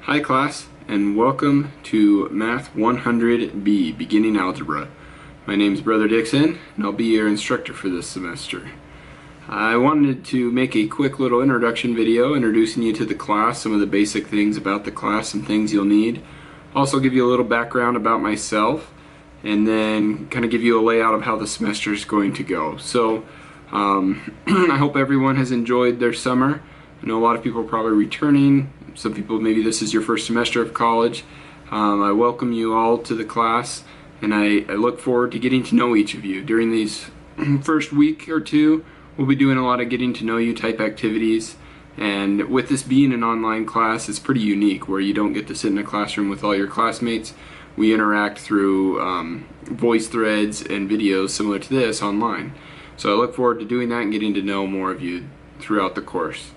Hi class, and welcome to Math 100B, Beginning Algebra. My name is Brother Dixon, and I'll be your instructor for this semester. I wanted to make a quick little introduction video introducing you to the class, some of the basic things about the class, some things you'll need. Also give you a little background about myself, and then kind of give you a layout of how the semester is going to go. So, I hope everyone has enjoyed their summer. I know a lot of people are probably returning. Some people, maybe this is your first semester of college. I welcome you all to the class, and I look forward to getting to know each of you. During these first week or two, we'll be doing a lot of getting to know you type activities. And with this being an online class, it's pretty unique where you don't get to sit in a classroom with all your classmates. We interact through voice threads and videos similar to this online. So I look forward to doing that and getting to know more of you throughout the course.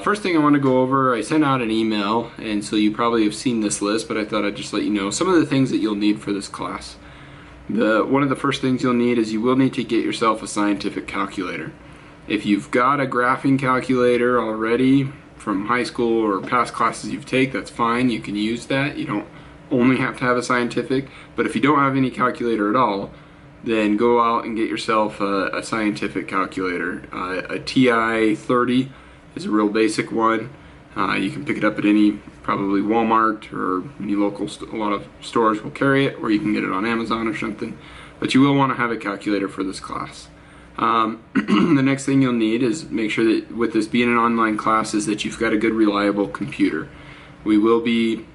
First thing I want to go over, I sent out an email, and so you probably have seen this list, but I thought I'd just let you know some of the things that you'll need for this class. One of the first things you'll need is you will need to get yourself a scientific calculator. If you've got a graphing calculator already from high school or past classes you've taken, that's fine, you can use that. You don't only have to have a scientific, but if you don't have any calculator at all, then go out and get yourself a scientific calculator. A TI-30 is a real basic one. You can pick it up at any, probably Walmart or any local, a lot of stores will carry it, or you can get it on Amazon or something. But you will want to have a calculator for this class. The next thing you'll need is make sure that with this being an online class is that you've got a good reliable computer. We will be,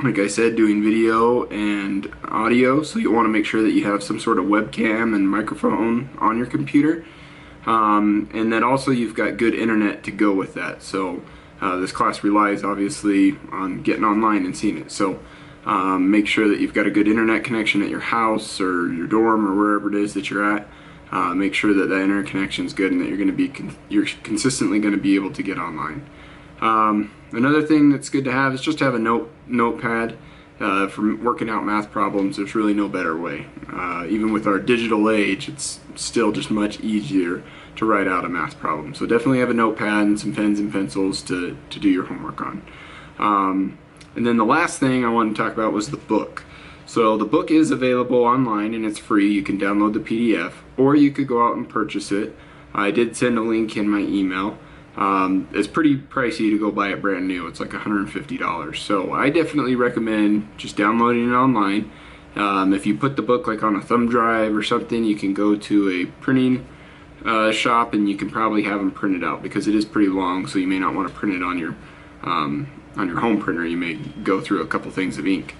like I said, doing video and audio, so you want to make sure that you have some sort of webcam and microphone on your computer. And then also you've got good internet to go with that. So this class relies obviously on getting online and seeing it. So make sure that you've got a good internet connection at your house or your dorm or wherever it is that you're at. Make sure that internet connection is good and that you're consistently going to be able to get online. Another thing that's good to have is just to have a notepad. For working out math problems, there's really no better way. Even with our digital age, it's still just much easier to write out a math problem. So definitely have a notepad and some pens and pencils to do your homework on. And then the last thing I wanted to talk about was the book. So the book is available online and it's free. You can download the PDF, or you could go out and purchase it. I did send a link in my email. It's pretty pricey to go buy it brand new. It's like $150. So I definitely recommend just downloading it online. If you put the book like on a thumb drive or something, you can go to a printing shop and you can probably have them printed out, because it is pretty long, so you may not want to print it on your home printer. You may go through a couple things of ink.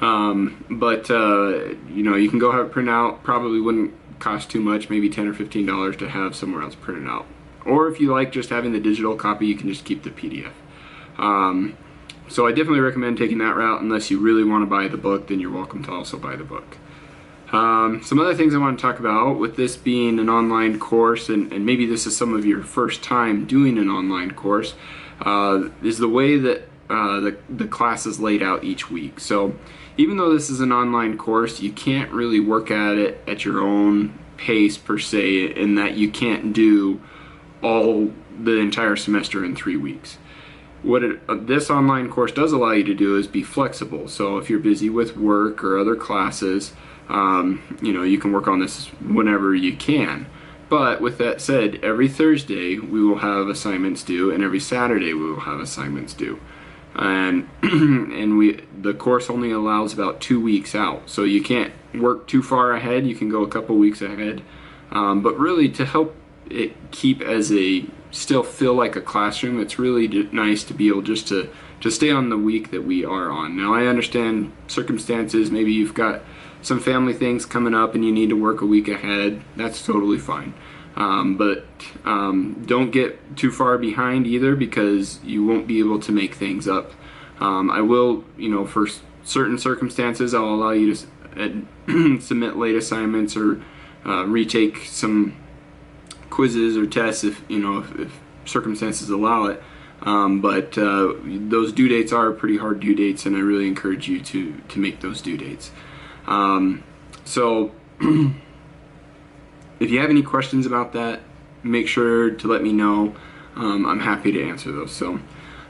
You know, you can go have it printed out. Probably wouldn't cost too much, maybe $10 or $15 to have somewhere else printed out. Or if you like just having the digital copy, you can just keep the PDF. So I definitely recommend taking that route. Unless you really want to buy the book, then you're welcome to also buy the book. Some other things I want to talk about with this being an online course, and maybe this is some of your first time doing an online course, is the way that the class is laid out each week. So even though this is an online course, you can't really work at it at your own pace per se, in that you can't do the entire semester in 3 weeks. What this online course does allow you to do is be flexible. So if you're busy with work or other classes, you know, you can work on this whenever you can. But with that said, every Thursday we will have assignments due, and every Saturday we will have assignments due. And the course only allows about 2 weeks out, so you can't work too far ahead. You can go a couple weeks ahead, but really to help it still feel like a classroom, it's really nice to be able just to stay on the week that we are on. Now I understand circumstances, maybe you've got some family things coming up and you need to work a week ahead. That's totally fine. But don't get too far behind either, because you won't be able to make things up. I will, you know, for certain circumstances, I'll allow you to submit late assignments or retake some quizzes or tests if circumstances allow it. But those due dates are pretty hard due dates, and I really encourage you to make those due dates. So if you have any questions about that, make sure to let me know. I'm happy to answer those. So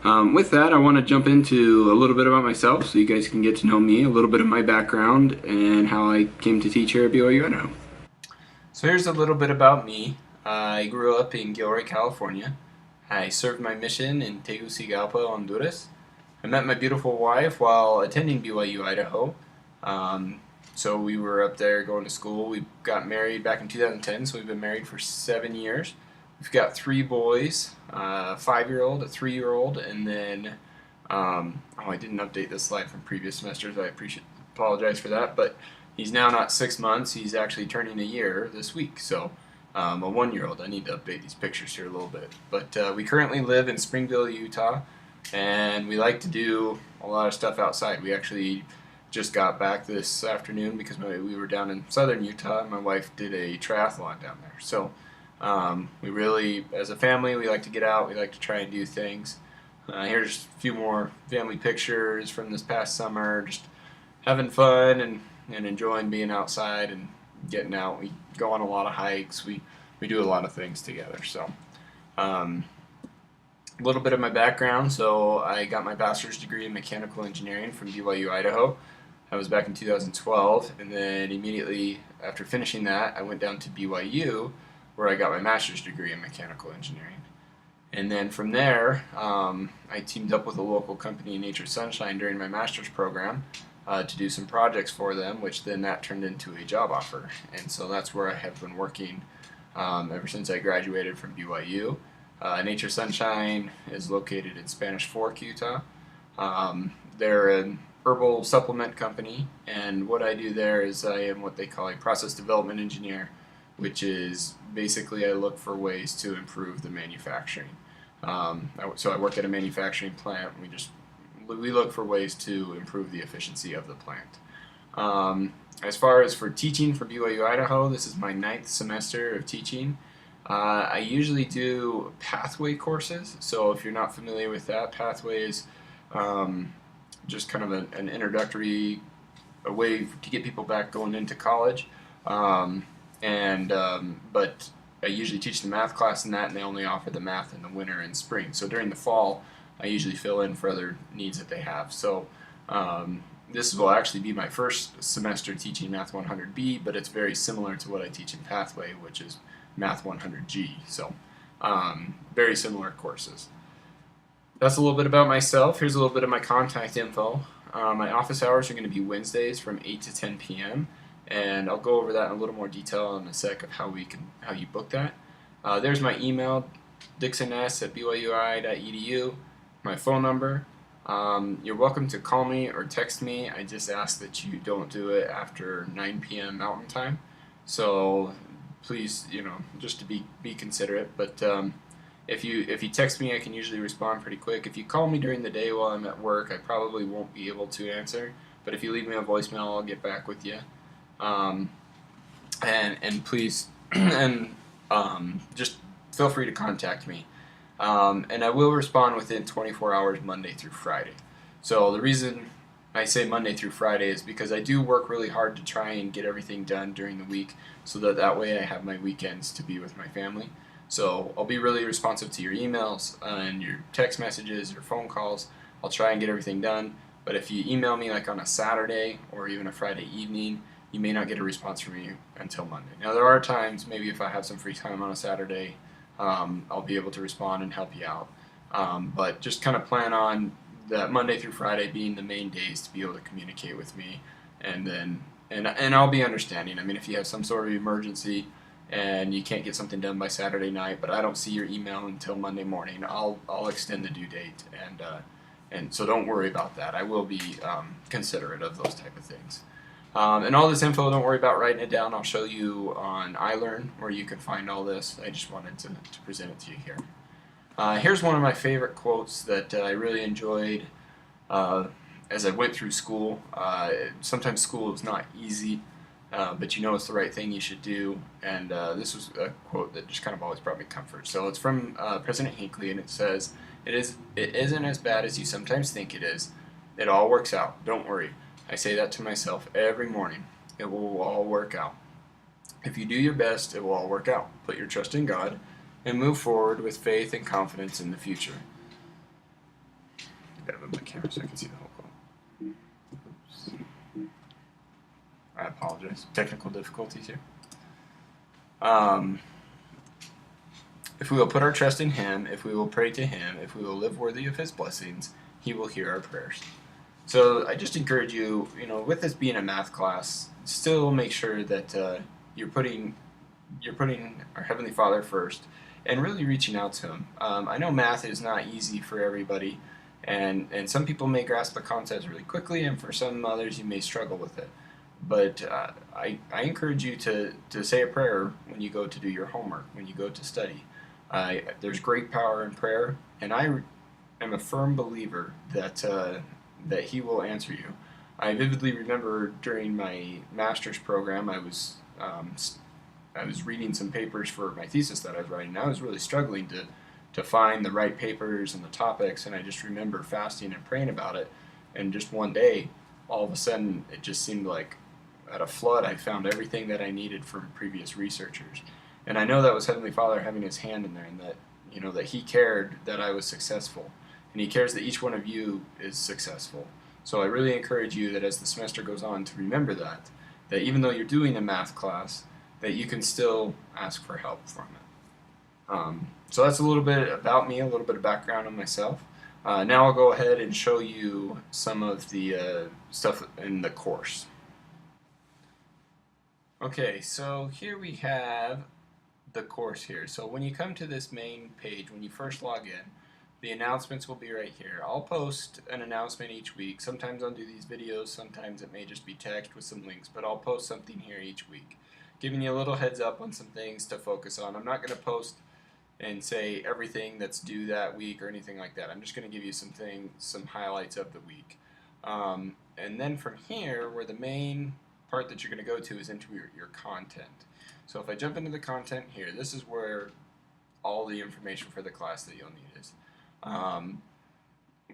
With that, I want to jump into a little bit about myself so you guys can get to know me, a little bit of my background, and how I came to teach here at BYU Idaho. So here's a little bit about me. I grew up in Gilroy, California. I served my mission in Tegucigalpa, Honduras. I met my beautiful wife while attending BYU Idaho. So we were up there going to school. We got married back in 2010, so we've been married for 7 years. We've got 3 boys, a 5-year-old, a 3-year-old, and then, I didn't update this slide from previous semesters. I apologize for that, but he's now not 6 months. He's actually turning a year this week, so a 1-year-old. I need to update these pictures here a little bit. But we currently live in Springville, Utah, and we like to do a lot of stuff outside. We actually just got back this afternoon because we were down in southern Utah, and my wife did a triathlon down there. So we really, as a family, we like to get out. We like to try and do things. Here's a few more family pictures from this past summer, just having fun and enjoying being outside and getting out. We go on a lot of hikes. We do a lot of things together. So a little bit of my background. So I got my bachelor's degree in mechanical engineering from BYU Idaho. That was back in 2012, and then immediately after finishing that, I went down to BYU, where I got my master's degree in mechanical engineering. And then from there, I teamed up with a local company, Nature Sunshine, during my master's program to do some projects for them, which then that turned into a job offer. And so that's where I have been working ever since I graduated from BYU. Nature Sunshine is located in Spanish Fork, Utah. They're an herbal supplement company, and what I do there is I am what they call a process development engineer, which is basically I look for ways to improve the manufacturing. So I work at a manufacturing plant. We look for ways to improve the efficiency of the plant. As far as for teaching for BYU Idaho, this is my 9th semester of teaching. I usually do pathway courses. So if you're not familiar with that, pathway is just kind of an introductory a way to get people back going into college. But I usually teach the math class in that, and they only offer the math in the winter and spring. So during the fall, I usually fill in for other needs that they have. So this will actually be my first semester teaching Math 100B, but it's very similar to what I teach in Pathway, which is Math 100G. So very similar courses. That's a little bit about myself. Here's a little bit of my contact info. My office hours are going to be Wednesdays from 8 to 10 p.m. and I'll go over that in a little more detail in a sec of how you book that. There's my email, dixons@byui.edu, my phone number. You're welcome to call me or text me. I just ask that you don't do it after 9 p.m. Mountain Time. So please, just to be considerate. But if you text me, I can usually respond pretty quick. If you call me during the day while I'm at work, I probably won't be able to answer. But if you leave me a voicemail, I'll get back with you. And please, just feel free to contact me. And I will respond within 24 hours Monday through Friday. So the reason I say Monday through Friday is because I do work really hard to try and get everything done during the week so that way I have my weekends to be with my family. So I'll be really responsive to your emails and your text messages, your phone calls. I'll try and get everything done. But if you email me like on a Saturday or even a Friday evening, you may not get a response from me until Monday. Now there are times, maybe if I have some free time on a Saturday, I'll be able to respond and help you out. But just kind of plan on that Monday through Friday being the main days to be able to communicate with me, and I'll be understanding. I mean, if you have some sort of emergency and you can't get something done by Saturday night, but I don't see your email until Monday morning, I'll extend the due date, and so don't worry about that. I will be considerate of those type of things. And all this info, don't worry about writing it down. I'll show you on iLearn where you can find all this. I just wanted to present it to you here. Here's one of my favorite quotes that I really enjoyed as I went through school. Sometimes school is not easy, but you know it's the right thing you should do. And this was a quote that just kind of always brought me comfort. So it's from President Hinckley, and it says, It isn't as bad as you sometimes think it is. It all works out. Don't worry. I say that to myself every morning. It will all work out. If you do your best, it will all work out. Put your trust in God and move forward with faith and confidence in the future. gotta move my camera so I can see the whole call. Oops. I apologize. Technical difficulties here. If we will put our trust in Him, if we will pray to Him, if we will live worthy of His blessings, He will hear our prayers. So I just encourage you, with this being a math class, still make sure that you're putting our Heavenly Father first and really reaching out to Him. I know math is not easy for everybody, and some people may grasp the concepts really quickly, and for some others you may struggle with it. But I encourage you to say a prayer when you go to do your homework, when you go to study. There's great power in prayer, and I am a firm believer that He will answer you. I vividly remember during my master's program, I was reading some papers for my thesis that I was writing. I was really struggling to find the right papers and the topics, and I just remember fasting and praying about it. And just one day, all of a sudden, it just seemed like at a flood, I found everything that I needed from previous researchers. And I know that was Heavenly Father having His hand in there, and that that He cared that I was successful, and He cares that each one of you is successful. So I really encourage you that as the semester goes on to remember that even though you're doing a math class, that you can still ask for help from it. So that's a little bit about me, a little bit of background on myself. Now I'll go ahead and show you some of the stuff in the course. Okay, so here we have the course here. So when you come to this main page, when you first log in, the announcements will be right here. I'll post an announcement each week. Sometimes I'll do these videos, sometimes it may just be text with some links, but I'll post something here each week, giving you a little heads up on some things to focus on. I'm not going to post and say everything that's due that week or anything like that. I'm just going to give you some highlights of the week. And then from here, where the main part that you're going to go to is into your content. So if I jump into the content here, this is where all the information for the class that you'll need is.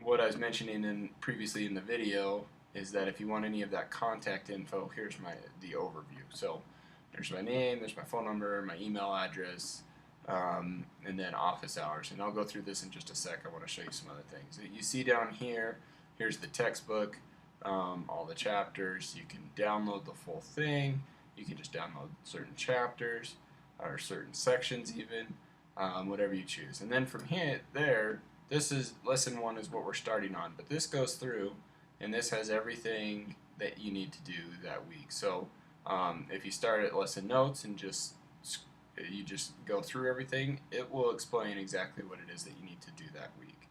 What I was mentioning previously in the video is that if you want any of that contact info, here's the overview. So there's my name, there's my phone number, my email address, and then office hours. And I'll go through this in just a sec. I want to show you some other things. You see down here, here's the textbook, all the chapters. You can download the full thing. You can just download certain chapters or certain sections even, whatever you choose. And then from there, this is lesson 1 is what we're starting on. But this goes through, and this has everything that you need to do that week. So if you start at lesson notes and you just go through everything, it will explain exactly what it is that you need to do that week.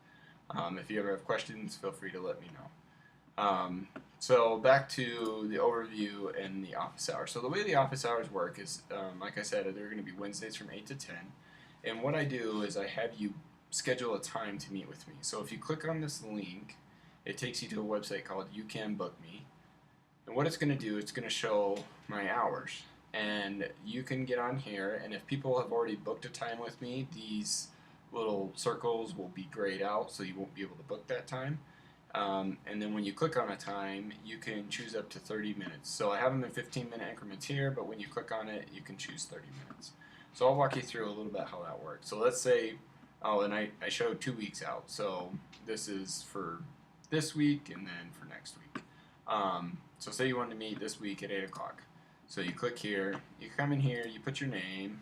If you ever have questions, feel free to let me know. So back to the overview and the office hours. So the way the office hours work is, like I said, they're going to be Wednesdays from 8 to 10. And what I do is I have you schedule a time to meet with me. So if you click on this link, it takes you to a website called You Can Book Me. And what it's going to do, it's going to show my hours. And you can get on here, and if people have already booked a time with me, these little circles will be grayed out, so you won't be able to book that time. And then when you click on a time, you can choose up to 30 minutes. So I have them in 15-minute increments here, but when you click on it, you can choose 30 minutes. So I'll walk you through a little bit how that works. So let's say, and I show 2 weeks out. So this is for this week and then for next week. So say you want to meet this week at 8 o'clock. So you click here, you come in here, you put your name,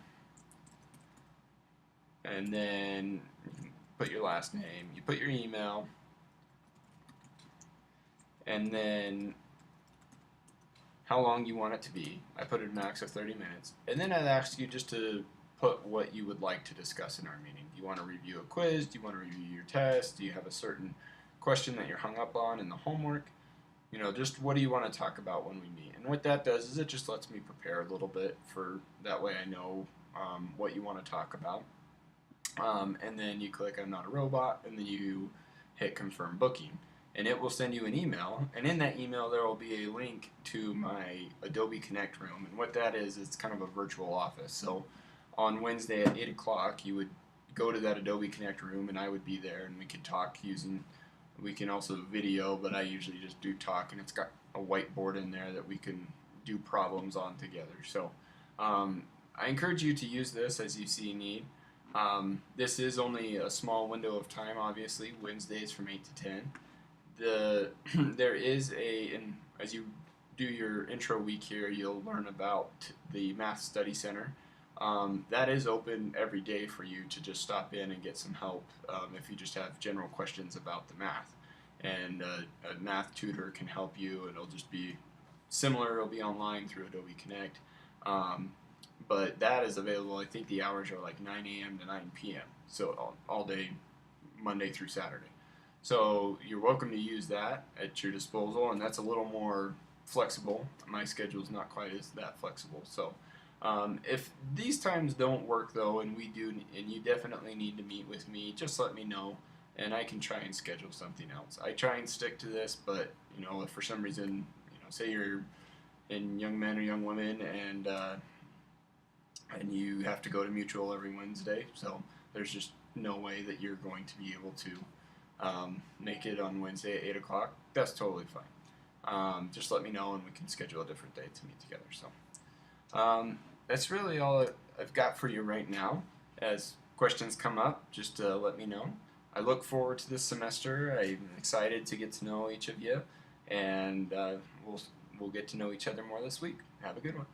and then you put your last name, you put your email, and then how long you want it to be. I put a max of 30 minutes. And then I'd ask you just to put what you would like to discuss in our meeting. Do you want to review a quiz? Do you want to review your test? Do you have a certain question that you're hung up on in the homework? Just what do you want to talk about when we meet? And what that does is it just lets me prepare a little bit for that way I know what you want to talk about. And then you click I'm not a robot, and then you hit confirm booking. And it will send you an email, and in that email there will be a link to my Adobe Connect room. And what that is, it's kind of a virtual office. So on Wednesday at 8 o'clock, you would go to that Adobe Connect room, and I would be there, and we could talk we can also video, but I usually just do talk, and it's got a whiteboard in there that we can do problems on together. So I encourage you to use this as you see need. This is only a small window of time, obviously, Wednesdays from 8 to 10. There is and as you do your intro week here, you'll learn about the Math Study Center. That is open every day for you to just stop in and get some help if you just have general questions about the math. And a math tutor can help you, and it'll just be similar. It'll be online through Adobe Connect. But that is available. I think the hours are like 9 a.m. to 9 p.m. So all day, Monday through Saturday. So you're welcome to use that at your disposal, and that's a little more flexible. My schedule is not quite as that flexible. So if these times don't work though, and you definitely need to meet with me, just let me know, and I can try and schedule something else. I try and stick to this, but if for some reason, say you're in young men or young women, and you have to go to Mutual every Wednesday, so there's just no way that you're going to be able to make it on Wednesday at 8 o'clock. That's totally fine. Just let me know, and we can schedule a different day to meet together. So that's really all I've got for you right now. As questions come up, just let me know. I look forward to this semester. I'm excited to get to know each of you, and we'll get to know each other more this week. Have a good one.